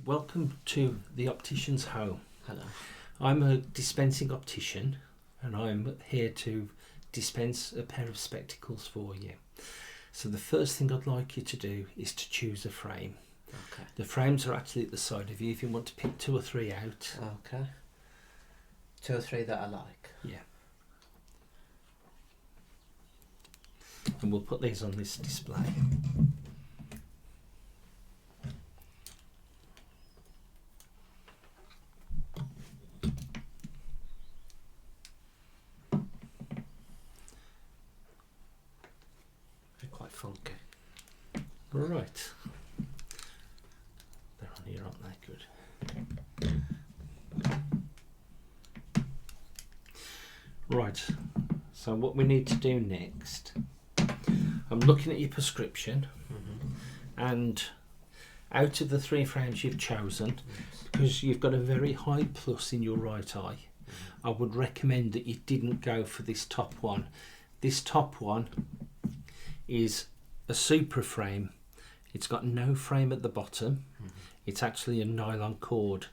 Welcome to the Optician's Home. Hello. I'm a dispensing optician and I'm here to dispense a pair of spectacles for you. So the first thing I'd like you to do is to choose a frame. Okay. The frames are actually at the side of you if you want to pick 2 or 3 out. Okay. 2 or 3 that I like. Yeah. And we'll put these on this display. They're quite funky. Right. They're on here, aren't they? Good. Right. So what we need to do next, I'm looking at your prescription, and out of the 3 frames you've chosen, because you've got a very high plus in your right eye, I would recommend that you didn't go for this top one. This top one is a super frame. It's got no frame at the bottom. It's actually a nylon cord.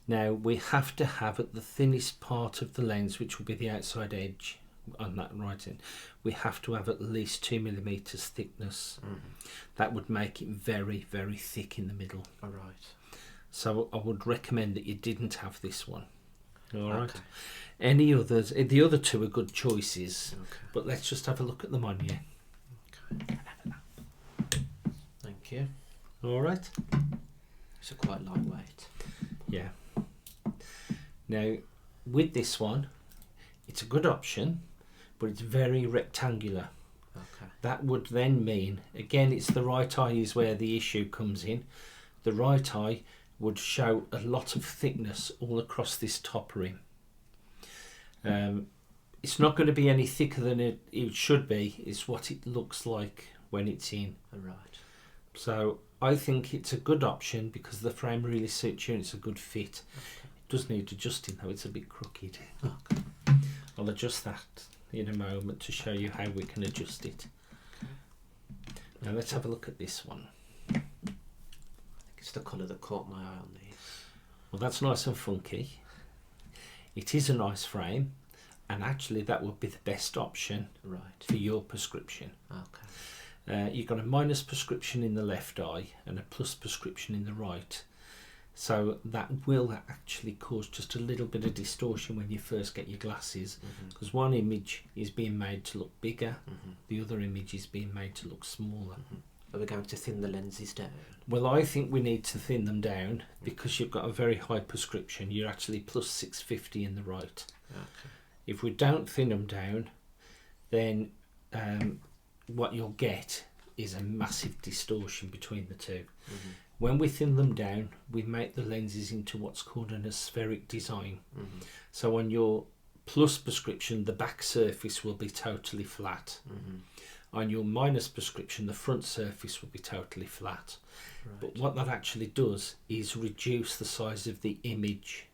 Now we have to have at the thinnest part of the lens, which will be the outside edge on that right end, we have to have at least 2 millimeters thickness. That would make it very, very thick in the middle. All right. So I would recommend that you didn't have this one. All right. Okay. Any others? The other 2 are good choices, Okay. but let's just have a look at them on you. Okay. Thank you. All right. It's a quite lightweight. Yeah. Now, with this one, it's a good option, but it's very rectangular. Okay. That would then mean, again, it's the right eye is where the issue comes in. The right eye would show a lot of thickness all across this top rim. It's not going to be any thicker than it should be. It's what it looks like when it's in. All right. So I think it's a good option because the frame really suits you and it's a good fit. It does need adjusting though, it's a bit crooked. Okay. I'll adjust that in a moment to show you how we can adjust it. Now let's have a look at this one. I think it's the colour that caught my eye on these. Well, that's nice and funky. It is a nice frame, and actually that would be the best option Right. for your prescription. Okay. You've got a minus prescription in the left eye and a plus prescription in the right. So that will actually cause just a little bit of distortion when you first get your glasses, because one image is being made to look bigger, the other image is being made to look smaller. Are we going to thin the lenses down? Well, I think we need to thin them down because you've got a very high prescription. You're actually plus 650 in the right. Okay. If we don't thin them down, then what you'll get is a massive distortion between the 2. When we thin them down, we make the lenses into what's called an aspheric design. So on your plus prescription, the back surface will be totally flat. On your minus prescription, the front surface will be totally flat. Right. But what that actually does is reduce the size of the image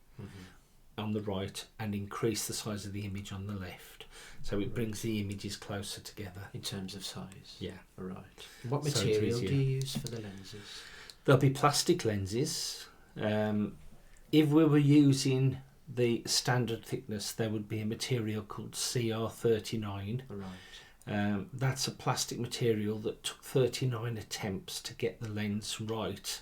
on the right and increase the size of the image on the left. So it brings the images closer together. In terms of size? Yeah. All right. What So it material is, do yeah. you use for the lenses? There'll be plastic lenses. If we were using the standard thickness, there would be a material called CR39. All right. That's a plastic material that took 39 attempts to get the lens right.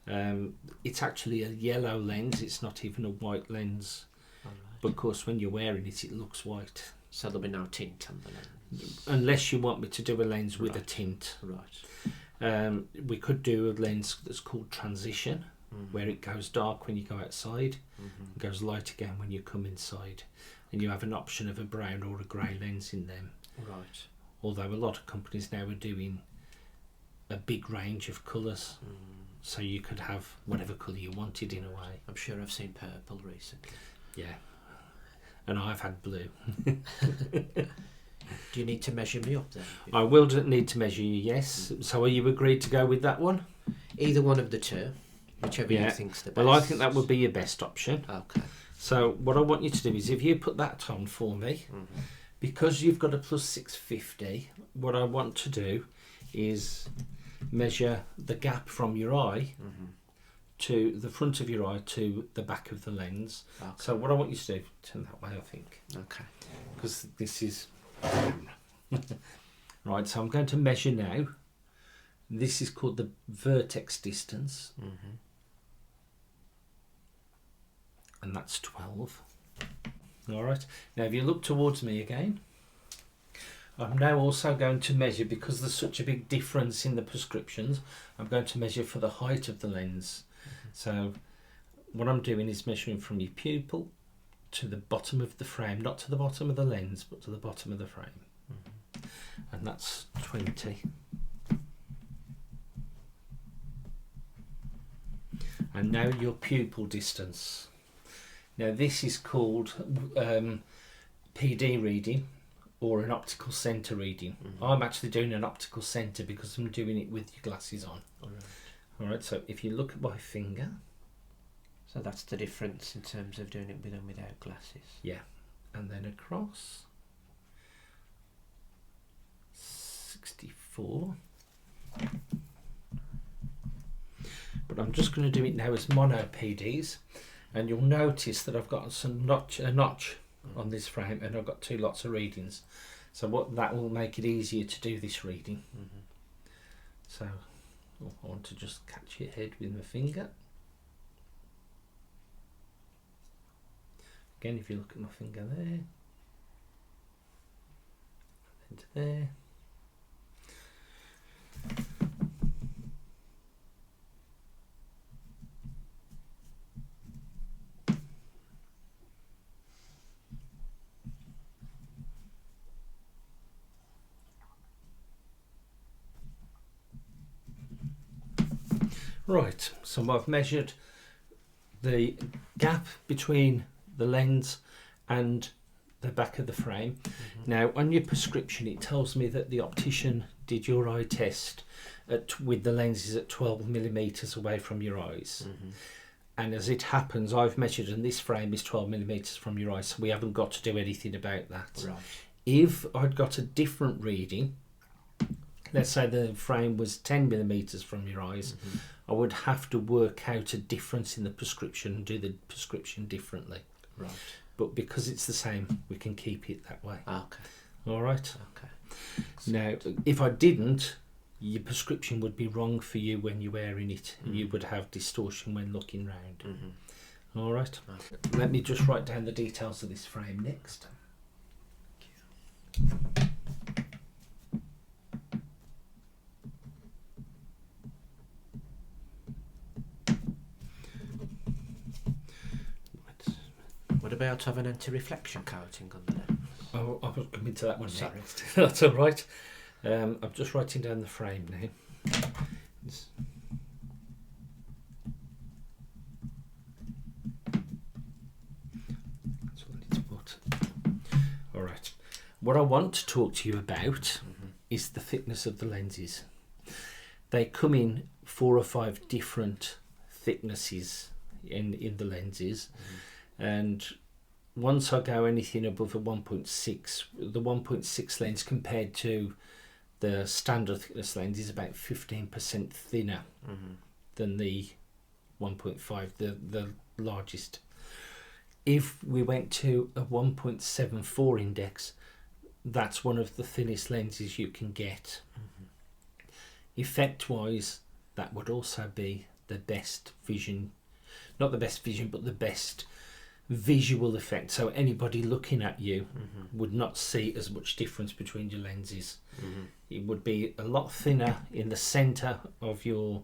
It's actually a yellow lens, it's not even a white lens. All right. But of course when you're wearing it, it looks white. So there'll be no tint on the lens? Unless you want me to do a lens with a Right. tint. Right. We could do a lens that's called transition, where it goes dark when you go outside and goes light again when you come inside. And you have an option of a brown or a grey lens in them. Right. Although a lot of companies now are doing a big range of colours, so you could have whatever colour you wanted in a way. I'm sure I've seen purple recently. Yeah. And I've had blue. Do you need to measure me up then? I will need to measure you, yes. So are you agreed to go with that one? Either one of the 2, whichever you think's the best. Well, I think that would be your best option. Okay. So what I want you to do is if you put that on for me, because you've got a plus 650, what I want to do is measure the gap from your eye to the front of your eye to the back of the lens. Okay. So what I want you to do, turn that way, I think, Okay. because this is right. So I'm going to measure now. This is called the vertex distance, and that's 12. All right. Now, if you look towards me again, I'm now also going to measure, because there's such a big difference in the prescriptions, I'm going to measure for the height of the lens. So what I'm doing is measuring from your pupil to the bottom of the frame, not to the bottom of the lens, but to the bottom of the frame. And that's 20. And now your pupil distance. Now this is called PD reading, or an optical centre reading. I'm actually doing an optical centre because I'm doing it with your glasses on. Alright, so if you look at my finger. So that's the difference in terms of doing it with and without glasses. Yeah, and then across. 64. But I'm just going to do it now as mono PDs, and you'll notice that I've got a notch on this frame, and I've got 2 lots of readings. So what that will make it easier to do this reading. So I want to just catch your head with my finger. Again, if you look at my finger there, into there. Right, so I've measured the gap between the lens and the back of the frame. Now on your prescription it tells me that the optician did your eye test with the lenses at 12mm away from your eyes. And as it happens, I've measured and this frame is 12mm from your eyes, so we haven't got to do anything about that. Right. If I'd got a different reading, let's say the frame was 10mm from your eyes, I would have to work out a difference in the prescription and do the prescription differently. Right. But because it's the same, we can keep it that way. Okay. All right. Okay. Now, if I didn't, your prescription would be wrong for you when you're wearing it. You would have distortion when looking round. All right. Okay. Let me just write down the details of this frame next. What about having anti-reflection coating on the lens? Oh, I was coming to that one Sorry. next. That's all right. I'm just writing down the frame now. That's what I need to put. All right. What I want to talk to you about is the thickness of the lenses. They come in 4 or 5 different thicknesses in the lenses. And once I go anything above a 1.6, the 1.6 lens compared to the standard thickness lens is about 15% thinner than the 1.5, the largest. If we went to a 1.74 index, that's one of the thinnest lenses you can get. Effect wise, that would also be the best vision, not the best vision, but the best visual effect. So anybody looking at you would not see as much difference between your lenses. It would be a lot thinner in the center of your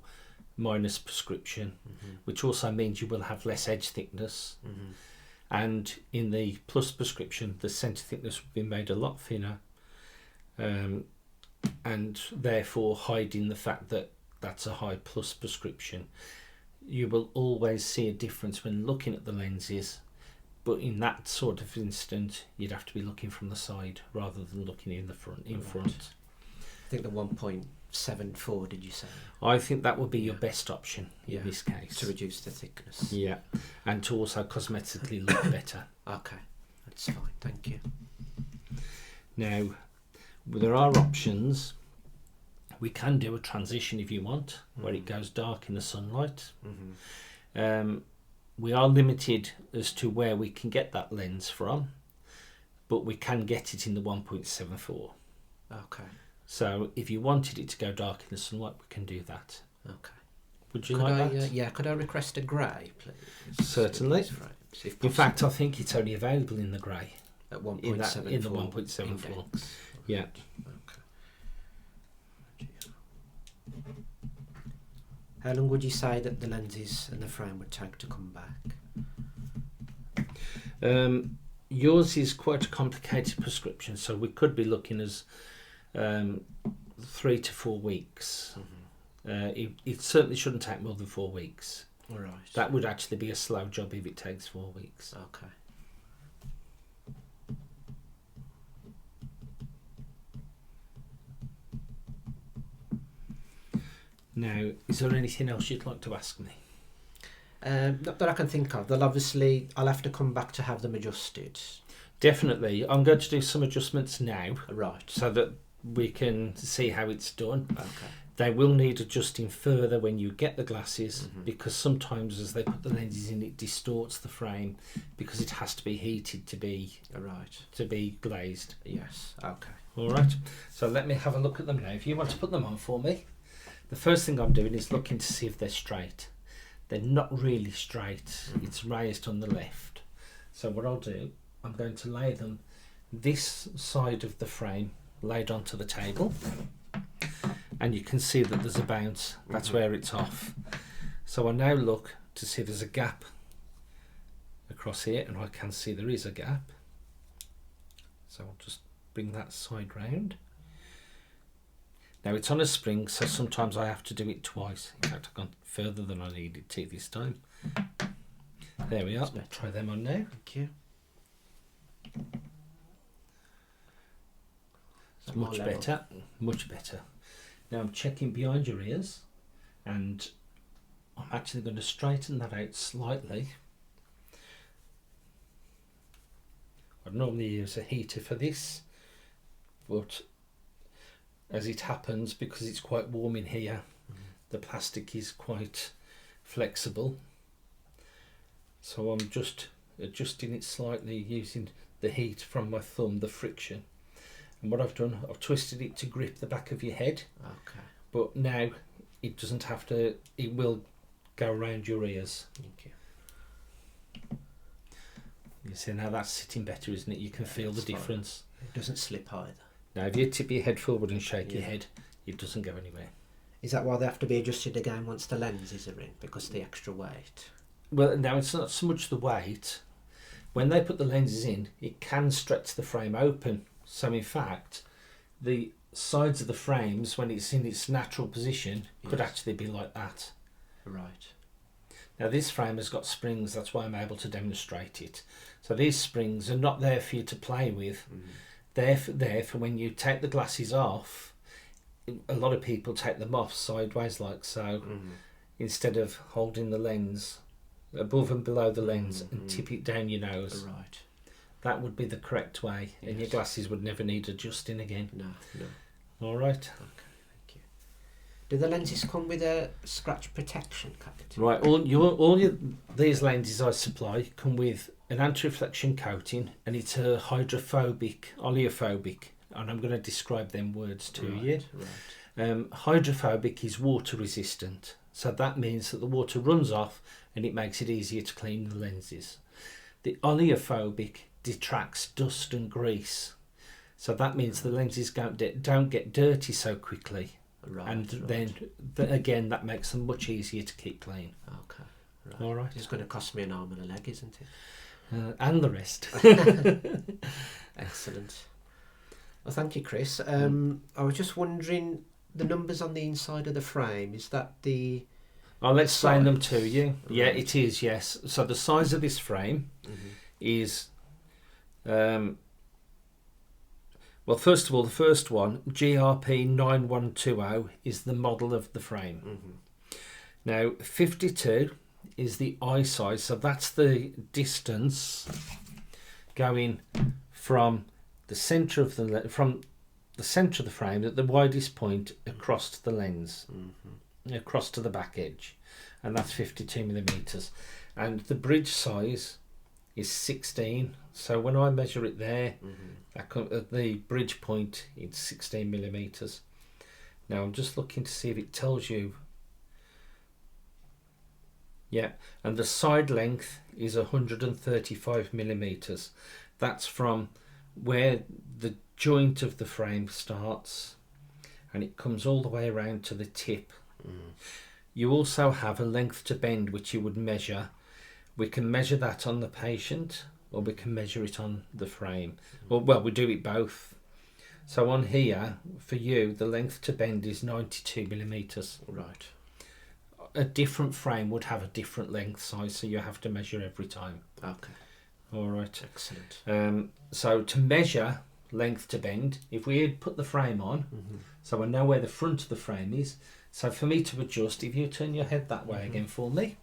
minus prescription, which also means you will have less edge thickness. And in the plus prescription, the center thickness would be made a lot thinner, and therefore hiding the fact that that's a high plus prescription. You will always see a difference when looking at the lenses, but in that sort of instant you'd have to be looking from the side rather than looking in the front. I think the 1.74, did you say? I think that would be your best option in this case, to reduce the thickness. Yeah, and to also cosmetically look better. Okay, that's fine, thank you. Now, there are options. We can do a transition if you want, where it goes dark in the sunlight. We are limited as to where we can get that lens from, but we can get it in the 1.74. Okay. So if you wanted it to go dark in the sunlight, we can do that. Okay. Would you Could like I, that? yeah, could I request a grey, please? Certainly. These frames, if In possible. fact, I think it's only available in the grey. At in the 1.74 1.74. index. Yeah. Okay. How long would you say that the lenses and the frame would take to come back? Yours is quite a complicated prescription, so we could be looking as 3 to 4 weeks. It certainly shouldn't take more than 4 weeks. All right. That would actually be a slow job if it takes 4 weeks. Okay. Now, is there anything else you'd like to ask me? Not that I can think of. I'll have to come back to have them adjusted. Definitely. I'm going to do some adjustments now Right. so that we can see how it's done. Okay. They will need adjusting further when you get the glasses, Mhm. because sometimes as they put the lenses in, it distorts the frame because it has to be heated to be glazed. Yes. Okay. All right. So let me have a look at them now. If you want to put them on for me, the first thing I'm doing is looking to see if they're straight. They're not really straight. Mhm. It's raised on the left. So what I'll do, I'm going to lay them this side of the frame laid onto the table, and you can see that there's a bounce. That's where it's off. So I now look to see there's a gap across here, and I can see there is a gap. So I'll just bring that side round. Now it's on a spring, so sometimes I have to do it twice. In fact, I've gone further than I needed to this time. There we are. That's better. Try them on now. Thank you. It's much better. Much better. Now I'm checking behind your ears, and I'm actually going to straighten that out slightly. I'd normally use a heater for this, but as it happens, because it's quite warm in here, the plastic is quite flexible. So I'm just adjusting it slightly using the heat from my thumb, the friction. And what I've done, I've twisted it to grip the back of your head. Okay. But now it doesn't have to, it will go around your ears. Thank you. You see now that's sitting better, isn't it? You can feel the it's fine. difference. It doesn't slip either. Now if you tip your head forward and shake your Yeah. head, it doesn't go anywhere. Is that why they have to be adjusted again once the lenses are in? Because of the extra weight? Well, now it's not so much the weight. When they put the lenses in, it can stretch the frame open. So in fact, the sides of the frames, when it's in its natural position, could Yes. actually be like that. Right. Now this frame has got springs, that's why I'm able to demonstrate it. So these springs are not there for you to play with. They're there for when you take the glasses off. A lot of people take them off sideways like so, instead of holding the lens above and below the lens and tip it down your nose. Right. That would be the correct way, and your Yes. glasses would never need adjusting again. No. All right. Okay. Thank you. Do the lenses come with a scratch protection coating? Right. These lenses I supply come with an anti-reflection coating, and it's a hydrophobic, oleophobic, and I'm going to describe them words to you. Right. Hydrophobic is water resistant, so that means that the water runs off and it makes it easier to clean the lenses. The oleophobic detracts dust and grease, so that means the lenses don't get dirty so quickly, Right. and right. then again that makes them much easier to keep clean. Okay. Right. All right. It's going to cost me an arm and a leg, isn't it? And the rest. Excellent. Well, thank you, Chris. I was just wondering, the numbers on the inside of the frame, is that the... I'll explain Size. them to you. Yeah, Right. it is, yes. So the size of this frame is, well, first of all, the first one, GRP 9120, is the model of the frame. Now, 52 is the eye size, so that's the distance going from the centre of the frame at the widest point across to the lens, across to the back edge, and that's 52 millimeters. And the bridge size is 16. So when I measure it there, at the bridge point, it's 16 millimeters. Now I'm just looking to see if it tells you. Yeah, and the side length is 135 millimeters. That's from where the joint of the frame starts, and it comes all the way around to the tip. You also have a length to bend which you would measure. We can measure that on the patient, or we can measure it on the frame. Well, we do it both. So on here, for you, the length to bend is 92 millimeters. Right. A different frame would have a different length size, so you have to measure every time. Okay. All right. Excellent. So to measure length to bend, if we had put the frame on, so I know where the front of the frame is. So for me to adjust, if you turn your head that way again for me,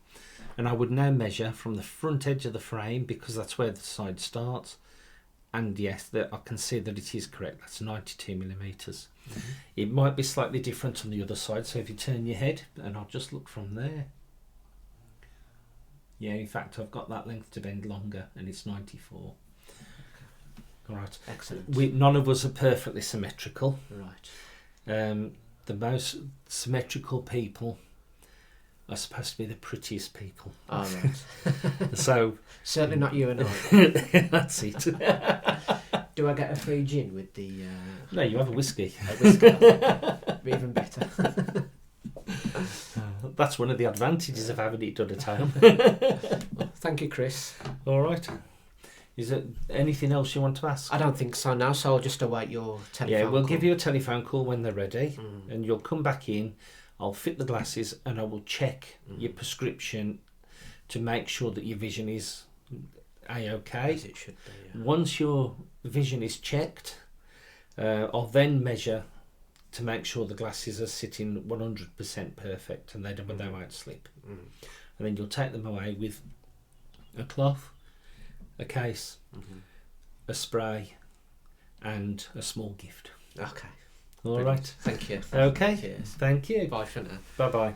and I would now measure from the front edge of the frame, because that's where the side starts. And yes, I can see that it is correct. That's 92 millimeters. It might be slightly different on the other side. So if you turn your head, and I'll just look from there. Yeah, in fact, I've got that length to bend longer, and it's 94. All right. Excellent. None of us are perfectly symmetrical. Right. The most symmetrical people are supposed to be the prettiest people. All right. So certainly not you and I. that's it. Do I get a free gin with the? No, you have a whiskey. A whiskey. Even better. That's one of the advantages of having it done at home. Well, thank you, Chris. All right. Is there anything else you want to ask? I don't think so now, so I'll just await your telephone Yeah, we'll call. give you a telephone call when they're ready, and you'll come back in. I'll fit the glasses, and I will check your prescription to make sure that your vision is A-OK. As it should be, yeah. Once your vision is checked, I'll then measure to make sure the glasses are sitting 100% perfect and they won't slip. And then you'll take them away with a cloth, a case, a spray, and a small gift. Okay. All right. Thank you. Okay. Cheers. Thank you. Bye for now. Bye-bye.